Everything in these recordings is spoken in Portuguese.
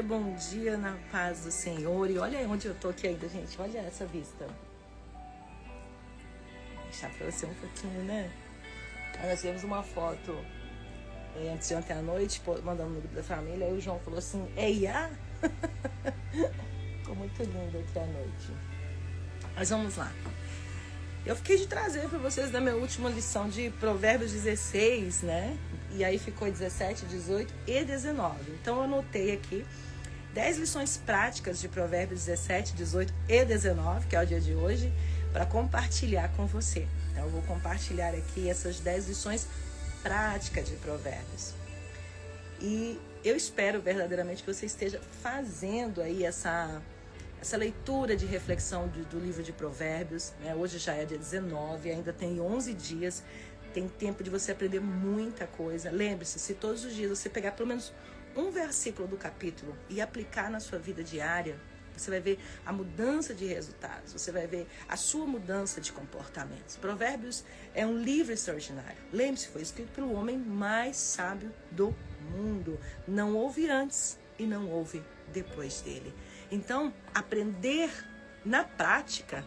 bom dia na paz do Senhor. E olha onde eu tô aqui ainda, gente. Olha essa vista. Vou deixar pra você um pouquinho, né? Aí nós tivemos uma foto antes de ontem à noite, mandando no grupo da família. Aí o João falou assim, eia! Ficou muito lindo aqui à noite. Mas vamos lá. Eu fiquei de trazer para vocês da minha última lição de Provérbios 16, né? E aí ficou 17, 18 e 19. Então eu anotei aqui 10 lições práticas de Provérbios 17, 18 e 19, que é o dia de hoje, para compartilhar com você. Então eu vou compartilhar aqui essas 10 lições práticas de Provérbios. E eu espero verdadeiramente que você esteja fazendo aí essa leitura de reflexão do livro de Provérbios, né? Hoje já é dia 19, ainda tem 11 dias, tem tempo de você aprender muita coisa. Lembre-se, se todos os dias você pegar pelo menos um versículo do capítulo e aplicar na sua vida diária, você vai ver a mudança de resultados, você vai ver a sua mudança de comportamentos. Provérbios é um livro extraordinário. Lembre-se, foi escrito pelo homem mais sábio do mundo. Não houve antes e não houve depois dele. Então, aprender na prática,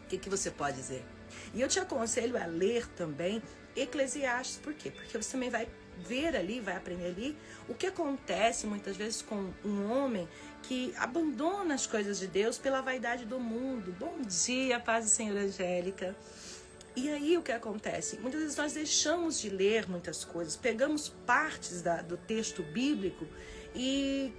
o que você pode dizer? E eu te aconselho a ler também Eclesiastes. Por quê? Porque você também vai ver ali, vai aprender ali o que acontece muitas vezes com um homem que abandona as coisas de Deus pela vaidade do mundo. Bom dia, paz do Senhor, Angélica. E aí o que acontece? Muitas vezes nós deixamos de ler muitas coisas, pegamos partes do texto bíblico e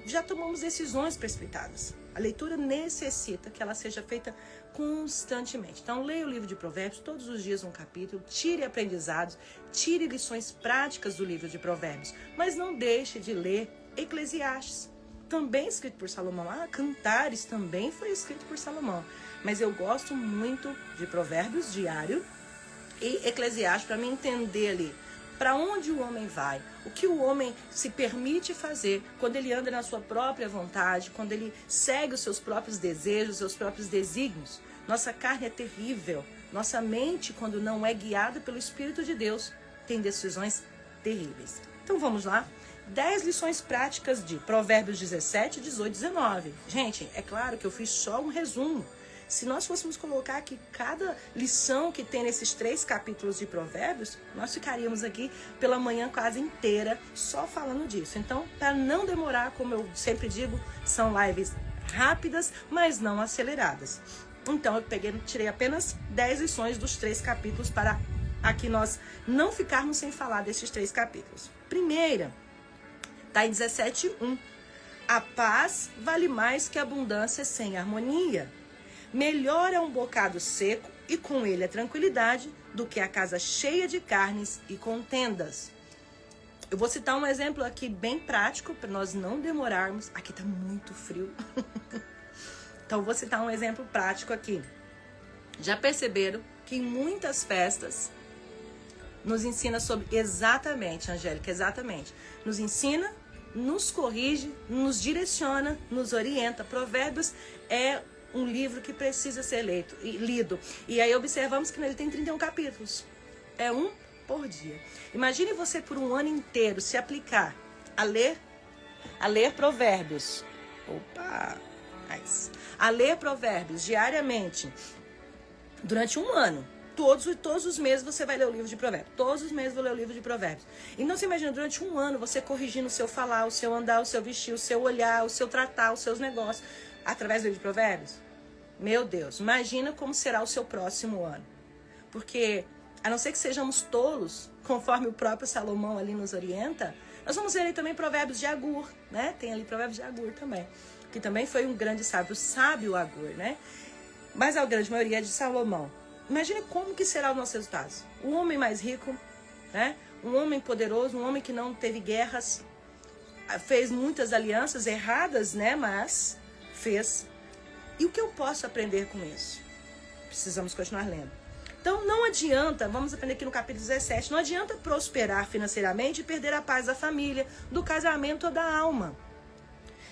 já tomamos decisões precipitadas. A leitura necessita que ela seja feita constantemente. Então, leia o livro de Provérbios, todos os dias um capítulo, tire aprendizados, tire lições práticas do livro de Provérbios, mas não deixe de ler Eclesiastes, também escrito por Salomão. Cantares também foi escrito por Salomão, mas eu gosto muito de Provérbios diário e Eclesiastes para me entender ali para onde o homem vai, o que o homem se permite fazer quando ele anda na sua própria vontade, quando ele segue os seus próprios desejos, os seus próprios desígnios. Nossa carne é terrível. Nossa mente, quando não é guiada pelo Espírito de Deus, tem decisões terríveis. Então vamos lá. 10 lições práticas de Provérbios 17, 18 e 19. Gente, é claro que eu fiz só um resumo. Se nós fôssemos colocar aqui cada lição que tem nesses 3 capítulos de Provérbios, nós ficaríamos aqui pela manhã quase inteira só falando disso. Então, para não demorar, como eu sempre digo, são lives rápidas, mas não aceleradas. Então, eu tirei apenas 10 lições dos 3 capítulos para aqui nós não ficarmos sem falar desses 3 capítulos. Primeira, está em 17:1. A paz vale mais que a abundância sem harmonia. Melhor é um bocado seco e com ele a tranquilidade do que a casa cheia de carnes e contendas. Eu vou citar um exemplo aqui bem prático para nós não demorarmos. Aqui tá muito frio. Então eu vou citar um exemplo prático aqui. Já perceberam que em muitas festas nos ensina sobre exatamente, Angélica, exatamente. Nos ensina, nos corrige, nos direciona, nos orienta. Provérbios é um livro que precisa ser lido. E aí observamos que ele tem 31 capítulos. É um por dia. Imagine você por um ano inteiro se aplicar a ler Provérbios. A ler Provérbios diariamente durante um ano. Todos os meses você vai ler o livro de Provérbios. Todos os meses eu vou ler o livro de Provérbios. E não se imagina, durante um ano, você corrigindo o seu falar, o seu andar, o seu vestir, o seu olhar, o seu tratar, os seus negócios, através do livro de Provérbios. Meu Deus, imagina como será o seu próximo ano. Porque, a não ser que sejamos tolos, conforme o próprio Salomão ali nos orienta, nós vamos ver ali também Provérbios de Agur, né? Tem ali Provérbios de Agur também, que também foi um grande sábio, o sábio Agur, né? Mas a grande maioria é de Salomão. Imagine como que será os nossos resultados. Um homem mais rico, né? Um homem poderoso, um homem que não teve guerras, fez muitas alianças erradas, né? Mas fez. E o que eu posso aprender com isso? Precisamos continuar lendo. Então não adianta, vamos aprender aqui no capítulo 17, não adianta prosperar financeiramente e perder a paz da família, do casamento ou da alma.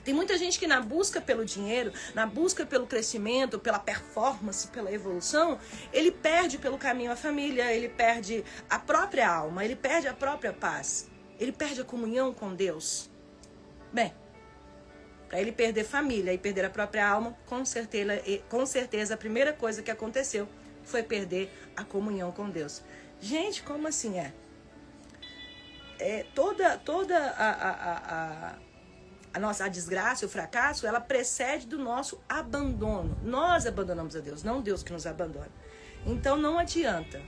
Tem muita gente que na busca pelo dinheiro, na busca pelo crescimento, pela performance, pela evolução, ele perde pelo caminho a família, ele perde a própria alma, ele perde a própria paz, ele perde a comunhão com Deus. Bem, para ele perder família e perder a própria alma, com certeza a primeira coisa que aconteceu foi perder a comunhão com Deus. Gente, como assim toda a desgraça, o fracasso, ela precede do nosso abandono. Nós abandonamos a Deus, não Deus que nos abandona. Então não adianta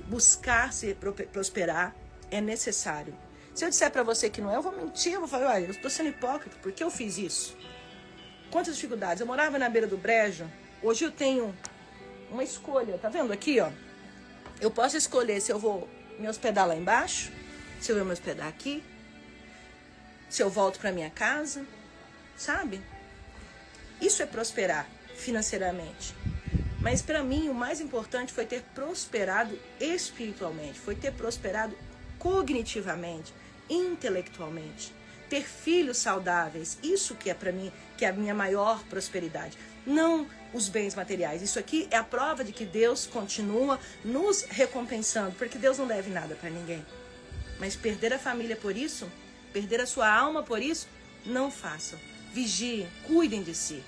buscar se prosperar, é necessário. Se eu disser para você que não é, eu vou mentir, eu vou falar, olha, eu estou sendo hipócrita, porque eu fiz isso. Quantas dificuldades. Eu morava na beira do brejo, hoje eu tenho uma escolha, tá vendo aqui, ó? Eu posso escolher se eu vou me hospedar lá embaixo, se eu vou me hospedar aqui, se eu volto para minha casa, sabe? Isso é prosperar financeiramente. Mas para mim o mais importante foi ter prosperado espiritualmente, foi ter prosperado cognitivamente, intelectualmente, ter filhos saudáveis. Isso que é para mim, que é a minha maior prosperidade. Não os bens materiais. Isso aqui é a prova de que Deus continua nos recompensando, porque Deus não deve nada para ninguém. Mas perder a família por isso, perder a sua alma por isso, não façam. Vigiem, cuidem de si.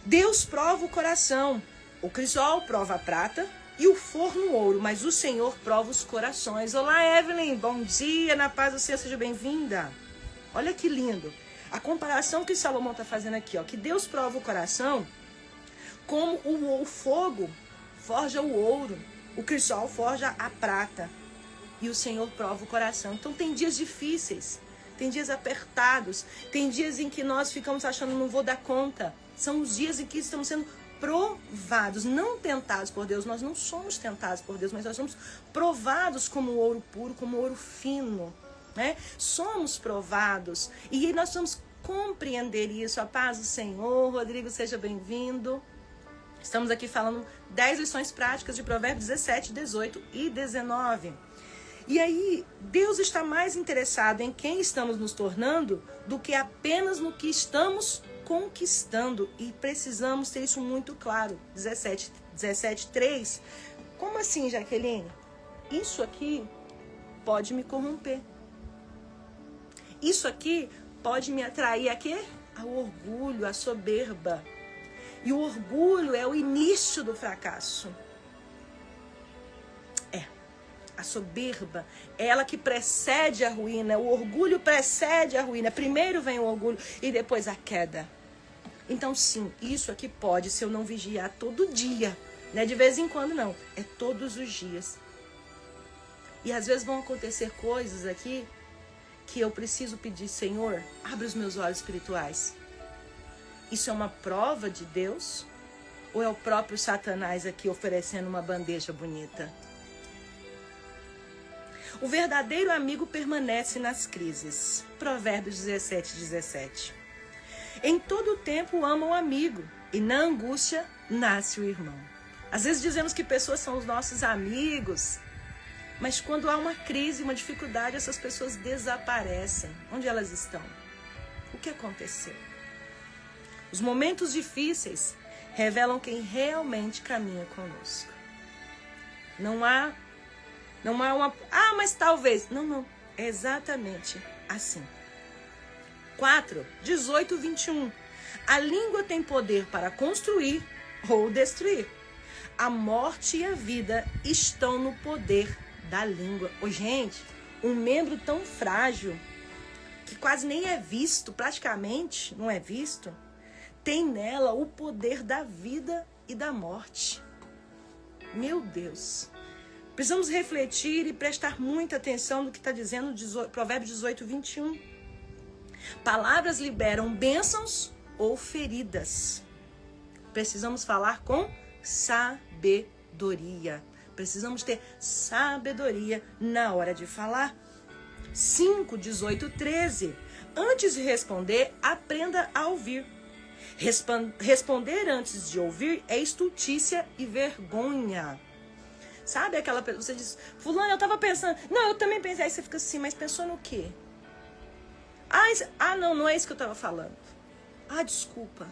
Deus prova o coração. O crisol prova a prata e o forno o ouro, mas o Senhor prova os corações. Olá, Evelyn, bom dia, na paz do Senhor, seja bem-vinda. Olha que lindo. A comparação que Salomão está fazendo aqui, ó, que Deus prova o coração como o fogo forja o ouro, o crisol forja a prata e o Senhor prova o coração. Então tem dias difíceis, tem dias apertados, tem dias em que nós ficamos achando não vou dar conta. São os dias em que estamos sendo provados, não tentados por Deus. Nós não somos tentados por Deus, mas nós somos provados como ouro puro, como ouro fino, né? Somos provados e nós precisamos compreender isso. A paz do Senhor. Rodrigo, seja bem-vindo. Estamos aqui falando 10 lições práticas de Provérbios 17, 18 e 19. E aí, Deus está mais interessado em quem estamos nos tornando do que apenas no que estamos conquistando. E precisamos ter isso muito claro. 17:3. Como assim, Jaqueline? Isso aqui pode me corromper. Isso aqui pode me atrair a quê? Ao orgulho, à soberba. E o orgulho é o início do fracasso. A soberba é ela que precede a ruína. O orgulho precede a ruína. Primeiro vem o orgulho e depois a queda. Então sim, isso aqui pode, se eu não vigiar todo dia. Não é de vez em quando não, é todos os dias. E às vezes vão acontecer coisas aqui que eu preciso pedir, Senhor, abre os meus olhos espirituais. Isso é uma prova de Deus? Ou é o próprio Satanás aqui oferecendo uma bandeja bonita? O verdadeiro amigo permanece nas crises. Provérbios 17:17. Em todo tempo ama o amigo, e na angústia nasce o irmão. Às vezes dizemos que pessoas são os nossos amigos, mas quando há uma crise, uma dificuldade, essas pessoas desaparecem. Onde elas estão? O que aconteceu? Os momentos difíceis revelam quem realmente caminha conosco. Não há uma... Ah, mas talvez... Não. É exatamente assim. 4:18-21. A língua tem poder para construir ou destruir. A morte e a vida estão no poder da língua. Gente, um membro tão frágil, que quase nem é visto, praticamente não é visto, tem nela o poder da vida e da morte. Meu Deus. Precisamos refletir e prestar muita atenção no que está dizendo Provérbios 18:21. Palavras liberam bênçãos ou feridas. Precisamos falar com sabedoria. Precisamos ter sabedoria na hora de falar. 5:18-13. Antes de responder, aprenda a ouvir. Responder antes de ouvir é estultícia e vergonha. Sabe aquela pessoa, você diz, fulano, eu tava pensando, não, eu também pensei, aí você fica assim, mas pensou no quê? Não é isso que eu tava falando. Desculpa.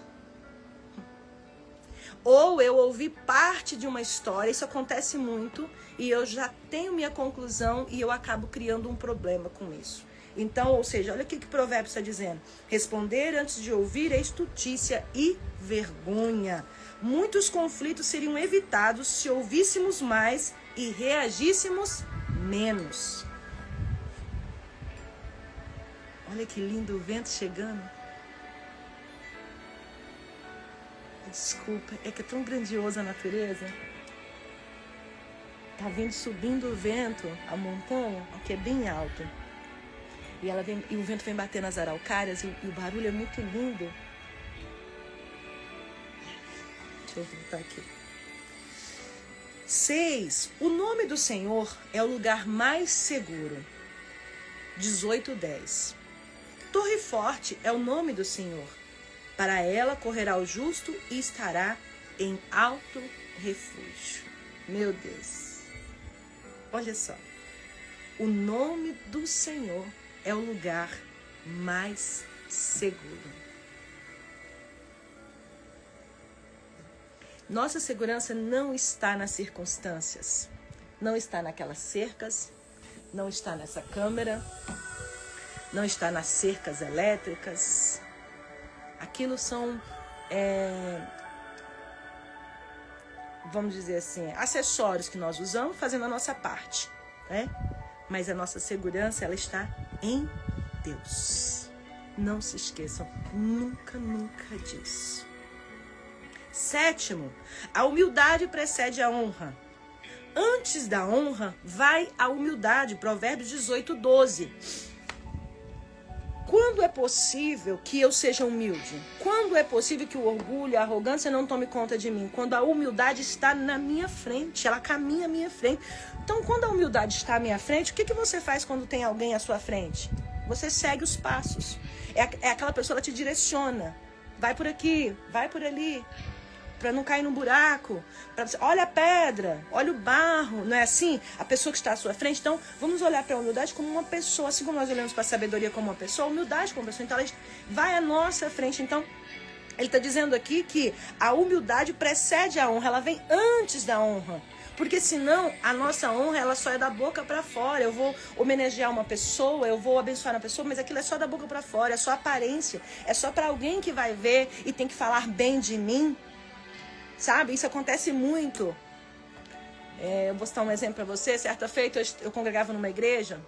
Ou eu ouvi parte de uma história, isso acontece muito, e eu já tenho minha conclusão e eu acabo criando um problema com isso. Então, ou seja, olha o que Provérbios está dizendo. Responder antes de ouvir é estutícia e vergonha. Muitos conflitos seriam evitados se ouvíssemos mais e reagíssemos menos. Olha que lindo o vento chegando. Desculpa, é que é tão grandiosa a natureza. Tá vindo subindo o vento, a montanha, aqui é bem alto. E o vento vem bater nas araucárias e o barulho é muito lindo. Deixa eu voltar aqui. 6. O nome do Senhor é o lugar mais seguro. 18:10. Torre forte é o nome do Senhor. Para ela correrá o justo e estará em alto refúgio. Meu Deus. Olha só. O nome do Senhor é o lugar mais seguro. Nossa segurança não está nas circunstâncias. Não está naquelas cercas. Não está nessa câmera. Não está nas cercas elétricas. Aquilo são, vamos dizer assim, acessórios que nós usamos fazendo a nossa parte, né? Mas a nossa segurança, ela está em Deus. Não se esqueçam nunca, nunca disso. 7, a humildade precede a honra. Antes da honra, vai a humildade. Provérbios 18:12. Quando é possível que eu seja humilde? Quando é possível que o orgulho e a arrogância não tome conta de mim? Quando a humildade está na minha frente, ela caminha à minha frente. Então, quando a humildade está à minha frente, o que você faz quando tem alguém à sua frente? Você segue os passos. É aquela pessoa que te direciona. Vai por aqui, vai por ali. Para não cair num buraco, olha a pedra, olha o barro, não é assim? A pessoa que está à sua frente. Então, vamos olhar para a humildade como uma pessoa, assim como nós olhamos para a sabedoria como uma pessoa, a humildade como uma pessoa. Então, ela vai à nossa frente. Então, ele está dizendo aqui que a humildade precede a honra, ela vem antes da honra. Porque senão, a nossa honra, ela só é da boca para fora. Eu vou homenagear uma pessoa, eu vou abençoar uma pessoa, mas aquilo é só da boca para fora, é só aparência. É só para alguém que vai ver e tem que falar bem de mim. Sabe, isso acontece muito. Eu vou citar um exemplo para você. Certa feita eu congregava numa igreja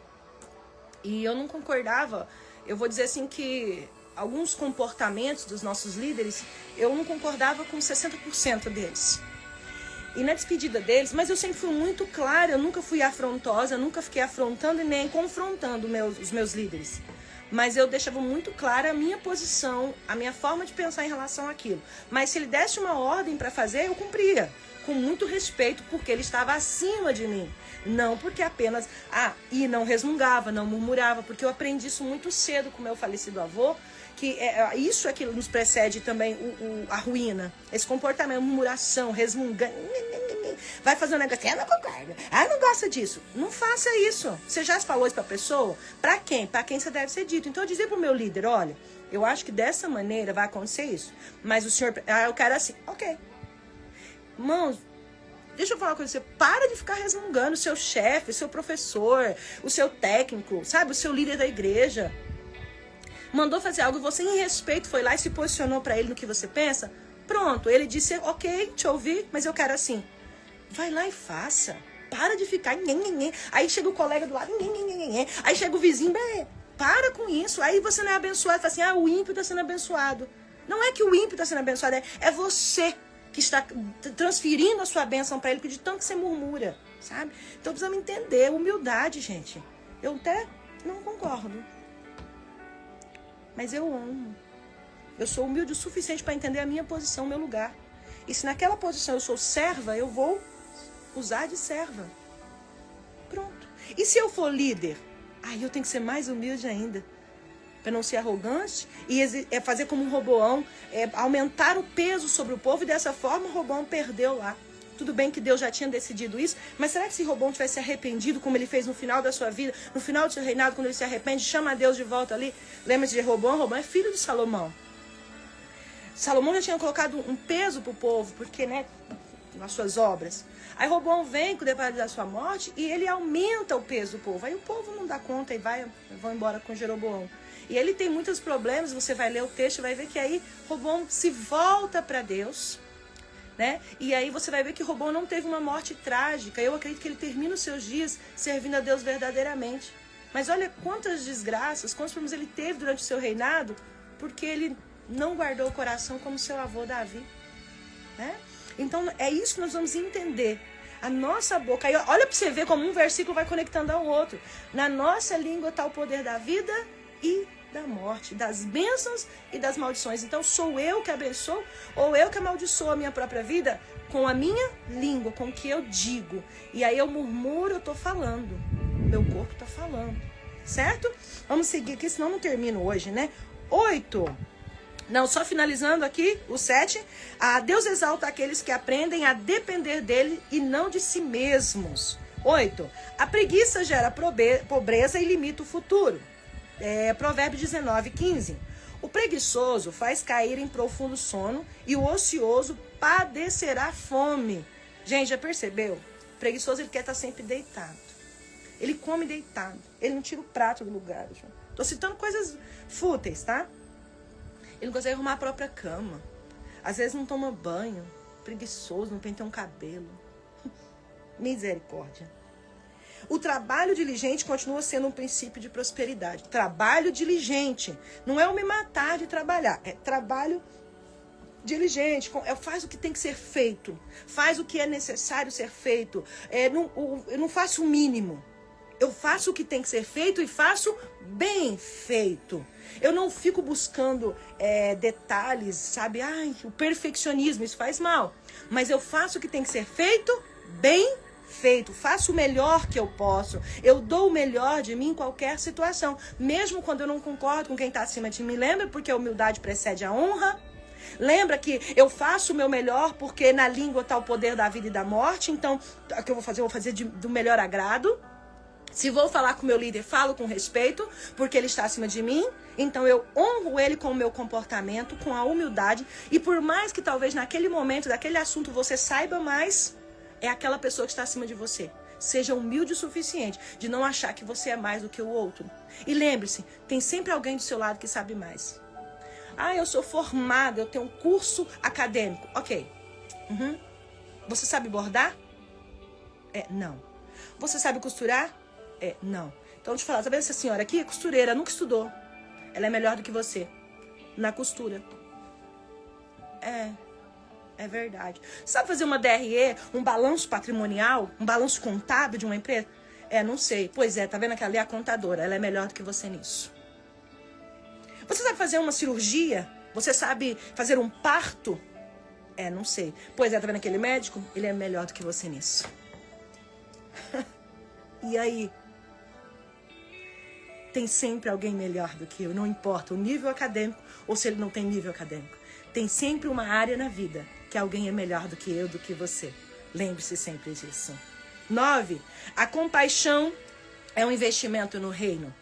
e eu não concordava. Eu vou dizer assim que alguns comportamentos dos nossos líderes, eu não concordava com 60% deles. E na despedida deles, mas eu sempre fui muito clara, eu nunca fui afrontosa, eu nunca fiquei afrontando e nem confrontando os meus líderes. Mas eu deixava muito clara a minha posição, a minha forma de pensar em relação àquilo. Mas se ele desse uma ordem para fazer, eu cumpria. Com muito respeito, porque ele estava acima de mim. Não porque apenas... e não resmungava, não murmurava. Porque eu aprendi isso muito cedo com meu falecido avô. Que isso é que nos precede também a ruína. Esse comportamento, murmuração, resmungando. Vai fazer um negócio, não concordo, não gosta disso. Não faça isso. Você já falou isso pra pessoa? Pra quem? Pra quem você deve ser dito. Então eu dizia pro meu líder, olha, eu acho que dessa maneira vai acontecer isso. Mas o senhor, eu quero assim, ok. Irmãos, deixa eu falar com você, para de ficar resmungando o seu chefe, o seu professor, o seu técnico, sabe, o seu líder da igreja. Mandou fazer algo, você em respeito foi lá e se posicionou pra ele no que você pensa. Pronto, ele disse, ok, te ouvi, mas eu quero assim. Vai lá e faça. Para de ficar. Aí chega o colega do lado. Aí chega o vizinho. Para com isso. Aí você não é abençoado. Fala assim, o ímpio está sendo abençoado. Não é que o ímpio está sendo abençoado. É você que está transferindo a sua bênção para ele, de tanto que você murmura. Sabe? Então precisamos entender. Humildade, gente. Eu até não concordo. Mas eu honro. Eu sou humilde o suficiente para entender a minha posição, o meu lugar. E se naquela posição eu sou serva, eu vou usar de serva. Pronto. E se eu for líder? Eu tenho que ser mais humilde ainda. Para não ser arrogante e fazer como um Roboão, aumentar o peso sobre o povo e dessa forma o Roboão perdeu lá. Tudo bem que Deus já tinha decidido isso, mas será que se Roboão tivesse arrependido como ele fez no final da sua vida, no final do seu reinado, quando ele se arrepende, chama a Deus de volta ali? Lembra-se de Roboão? Roboão é filho de Salomão. Salomão já tinha colocado um peso para o povo, porque, né, nas suas obras. Aí Roboão vem com o detalhe da sua morte e ele aumenta o peso do povo. Aí o povo não dá conta e vão embora com Jeroboão. E ele tem muitos problemas, você vai ler o texto e vai ver que aí Roboão se volta para Deus, né? E aí você vai ver que Roboão não teve uma morte trágica. Eu acredito que ele termina os seus dias servindo a Deus verdadeiramente. Mas olha quantas desgraças, quantos problemas ele teve durante o seu reinado, porque ele não guardou o coração como seu avô Davi, né? Então é isso que nós vamos entender. A nossa boca, aí olha para você ver como um versículo vai conectando ao outro. Na nossa língua está o poder da vida e da morte, das bênçãos e das maldições. Então sou eu que abençoo ou eu que amaldiçoo a minha própria vida com a minha língua, com o que eu digo. E aí eu murmuro, eu estou falando. Meu corpo está falando, certo? Vamos seguir aqui, senão não termino hoje, né? 8. Não, só finalizando aqui, o 7. Deus exalta aqueles que aprendem a depender dele e não de si mesmos. 8. A preguiça gera pobreza e limita o futuro. Provérbios 19:15. O preguiçoso faz cair em profundo sono e o ocioso padecerá fome. Gente, já percebeu? O preguiçoso ele quer estar sempre deitado. Ele come deitado. Ele não tira o prato do lugar. Estou citando coisas fúteis, tá? Ele não consegue arrumar a própria cama. Às vezes não toma banho. Preguiçoso, não penteia um cabelo. Misericórdia. O trabalho diligente continua sendo um princípio de prosperidade. Trabalho diligente. Não é o me matar de trabalhar. É trabalho diligente. Faz o que tem que ser feito. Faz o que é necessário ser feito. Eu não faço o mínimo. Eu faço o que tem que ser feito e faço bem feito. Eu não fico buscando detalhes, sabe? O perfeccionismo, isso faz mal. Mas eu faço o que tem que ser feito, bem feito. Faço o melhor que eu posso. Eu dou o melhor de mim em qualquer situação. Mesmo quando eu não concordo com quem está acima de mim. Lembra? Porque a humildade precede a honra. Lembra que eu faço o meu melhor porque na língua está o poder da vida e da morte. Então, o que eu vou fazer? Eu vou fazer do melhor agrado. Se vou falar com o meu líder, falo com respeito, porque ele está acima de mim. Então eu honro ele com o meu comportamento, com a humildade. E por mais que talvez naquele momento, daquele assunto, você saiba mais, é aquela pessoa que está acima de você. Seja humilde o suficiente de não achar que você é mais do que o outro. E lembre-se, tem sempre alguém do seu lado que sabe mais. Eu sou formada, eu tenho um curso acadêmico. Ok. Você sabe bordar? Não. Você sabe costurar? Não. Então, deixa eu falar, tá vendo essa senhora aqui? Costureira, nunca estudou. Ela é melhor do que você na costura. É verdade. Sabe fazer uma DRE, um balanço patrimonial, um balanço contábil de uma empresa? Não sei. Pois tá vendo aquela ali, a contadora, ela é melhor do que você nisso. Você sabe fazer uma cirurgia? Você sabe fazer um parto? Não sei. Pois tá vendo aquele médico? Ele é melhor do que você nisso. E aí? Tem sempre alguém melhor do que eu, não importa o nível acadêmico ou se ele não tem nível acadêmico. Tem sempre uma área na vida que alguém é melhor do que eu, do que você. Lembre-se sempre disso. 9. A compaixão é um investimento no reino.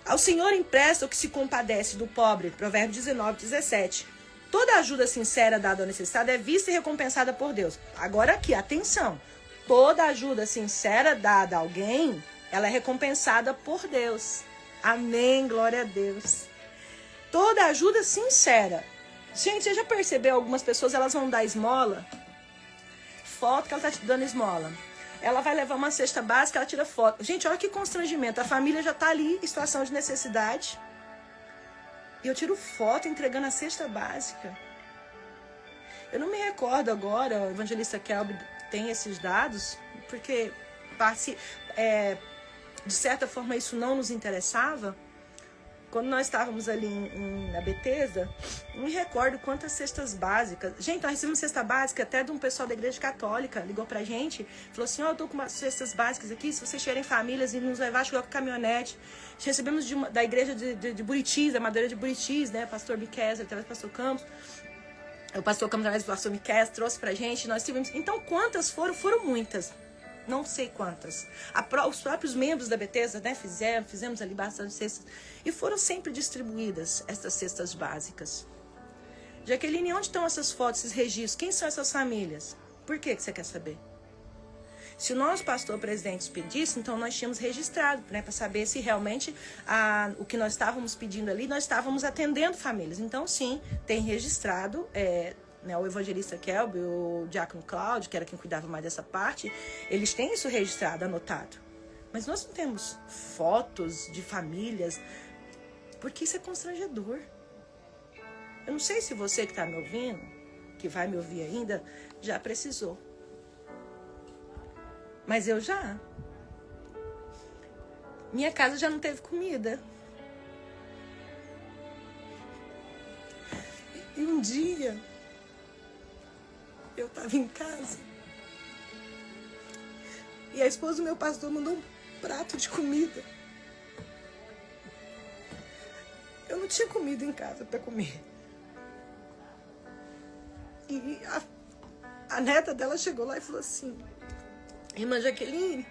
Ao Senhor empresta o que se compadece do pobre. Provérbios 19:17. Toda ajuda sincera dada ao necessitado é vista e recompensada por Deus. Agora aqui, atenção. Toda ajuda sincera dada a alguém, ela é recompensada por Deus. Amém, glória a Deus. Toda ajuda sincera. Gente, você já percebeu? Algumas pessoas, elas vão dar esmola. Foto que ela tá te dando esmola. Ela vai levar uma cesta básica, ela tira foto. Gente, olha que constrangimento. A família já tá ali em situação de necessidade. E eu tiro foto entregando a cesta básica. Eu não me recordo agora, o evangelista Kelby tem esses dados, porque de certa forma isso não nos interessava. Quando nós estávamos ali na Bethesda, não me recordo quantas cestas básicas. Gente, nós recebemos cesta básica até de um pessoal da igreja católica, ligou pra gente, falou assim, eu tô com umas cestas básicas aqui, se vocês tiverem famílias e nos levar, chegou com caminhonete. Recebemos da igreja de Buritis, da Madeira de Buritis, né, pastor Miquel, através do pastor Campos. O pastor Campos, através do pastor Miquel, trouxe pra gente, nós tivemos. Então, quantas foram? Foram muitas. Não sei quantas. Os próprios membros da Bethesda, né, fizemos ali bastante cestas. E foram sempre distribuídas estas cestas básicas. Jaqueline, onde estão essas fotos, esses registros? Quem são essas famílias? Por que você quer saber? Se o nosso pastor presidente pedisse, então nós tínhamos registrado, né, para saber se realmente o que nós estávamos pedindo ali, nós estávamos atendendo famílias. Então, sim, tem registrado, né, o evangelista Kelby, o diácono Cláudio, que era quem cuidava mais dessa parte, eles têm isso registrado, anotado. Mas nós não temos fotos de famílias, porque isso é constrangedor. Eu não sei se você que está me ouvindo, que vai me ouvir ainda, já precisou. Mas eu já. Minha casa já não teve comida. E um dia, eu estava em casa. E a esposa do meu pastor mandou um prato de comida. Eu não tinha comida em casa para comer. E a neta dela chegou lá e falou assim: irmã Jaqueline,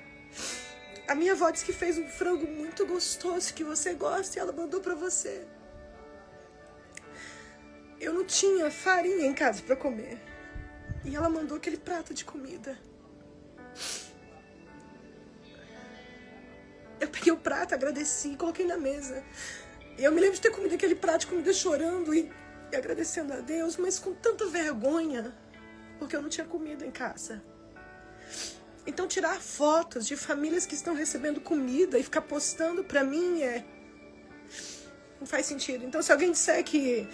a minha avó disse que fez um frango muito gostoso que você gosta e ela mandou para você. Eu não tinha farinha em casa para comer. E ela mandou aquele prato de comida. Eu peguei o prato, agradeci e coloquei na mesa. E eu me lembro de ter comido aquele prato de comida chorando e agradecendo a Deus, mas com tanta vergonha, porque eu não tinha comida em casa. Então tirar fotos de famílias que estão recebendo comida e ficar postando pra mim não faz sentido. Então se alguém disser que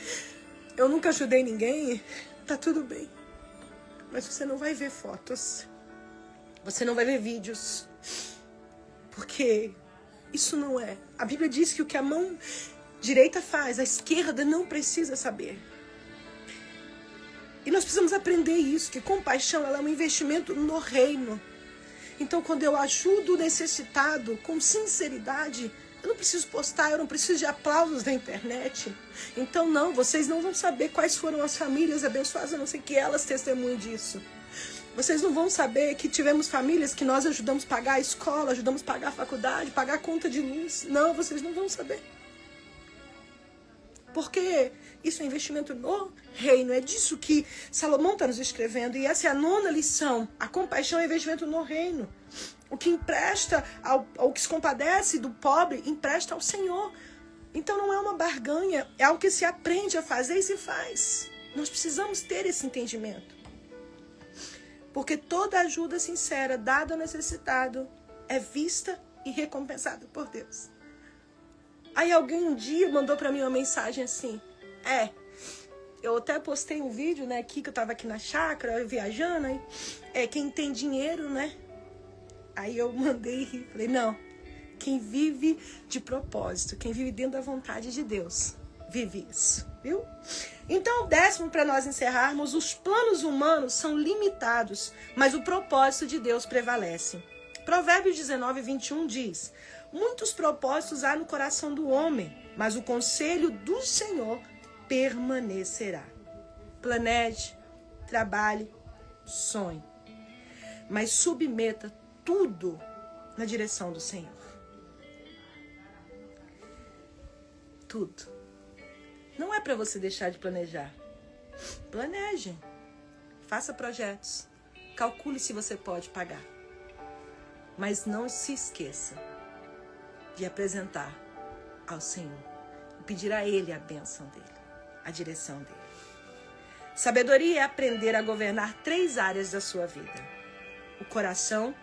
eu nunca ajudei ninguém, tá tudo bem. Mas você não vai ver fotos. Você não vai ver vídeos. Porque isso não é. A Bíblia diz que o que a mão direita faz, a esquerda não precisa saber. E nós precisamos aprender isso, que compaixão ela é um investimento no reino. Então, quando eu ajudo o necessitado com sinceridade, eu não preciso postar, eu não preciso de aplausos da internet. Então, não, vocês não vão saber quais foram as famílias abençoadas, a não ser que elas testemunhem disso. Vocês não vão saber que tivemos famílias que nós ajudamos a pagar a escola, ajudamos a pagar a faculdade, pagar a conta de luz. Não, vocês não vão saber. Porque isso é investimento no reino. É disso que Salomão está nos escrevendo. E essa é a 9ª lição. A compaixão é investimento no reino. O que empresta ao que se compadece do pobre, empresta ao Senhor. Então não é uma barganha. É algo que se aprende a fazer e se faz. Nós precisamos ter esse entendimento. Porque toda ajuda sincera dada ao necessitado é vista e recompensada por Deus. Aí alguém um dia mandou pra mim uma mensagem assim: eu até postei um vídeo, né, aqui que eu tava aqui na chácara, eu viajando, aí, quem tem dinheiro, né? Aí eu mandei e falei: não, quem vive de propósito, quem vive dentro da vontade de Deus, vive isso, viu? Então, o 10º, para nós encerrarmos: os planos humanos são limitados, mas o propósito de Deus prevalece. Provérbios 19:21 diz: muitos propósitos há no coração do homem, mas o conselho do Senhor permanecerá. Planeje, trabalhe, sonhe, mas submeta tudo na direção do Senhor. Tudo. Não é para você deixar de planejar. Planeje. Faça projetos. Calcule se você pode pagar. Mas não se esqueça de apresentar ao Senhor. E pedir a Ele a bênção dEle. A direção dEle. Sabedoria é aprender a governar 3 áreas da sua vida. O coração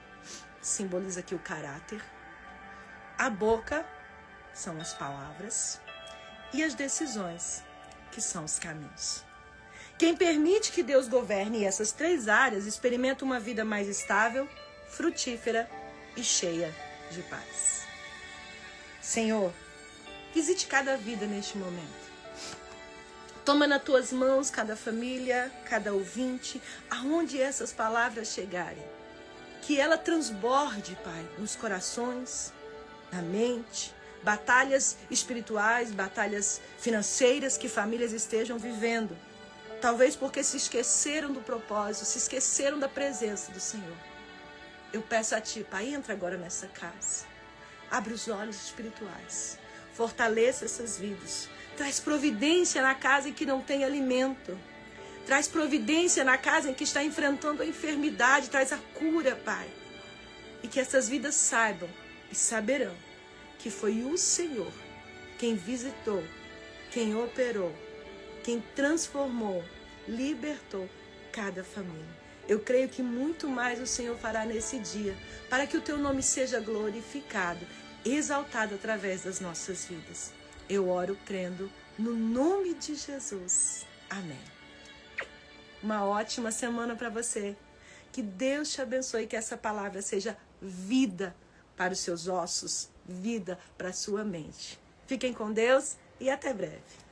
simboliza aqui o caráter. A boca são as palavras. E as decisões, que são os caminhos. Quem permite que Deus governe essas 3 áreas, experimenta uma vida mais estável, frutífera e cheia de paz. Senhor, visite cada vida neste momento. Toma nas tuas mãos cada família, cada ouvinte, aonde essas palavras chegarem. Que ela transborde, Pai, nos corações, na mente, batalhas espirituais, batalhas financeiras que famílias estejam vivendo. Talvez porque se esqueceram do propósito, se esqueceram da presença do Senhor. Eu peço a Ti, Pai, entra agora nessa casa. Abre os olhos espirituais. Fortaleça essas vidas. Traz providência na casa em que não tem alimento. Traz providência na casa em que está enfrentando a enfermidade. Traz a cura, Pai. E que essas vidas saibam e saberão que foi o Senhor quem visitou, quem operou, quem transformou, libertou cada família. Eu creio que muito mais o Senhor fará nesse dia, para que o teu nome seja glorificado, exaltado através das nossas vidas. Eu oro crendo no nome de Jesus. Amém. Uma ótima semana para você. Que Deus te abençoe, que essa palavra seja vida para os seus ossos, vida para a sua mente. Fiquem com Deus e até breve.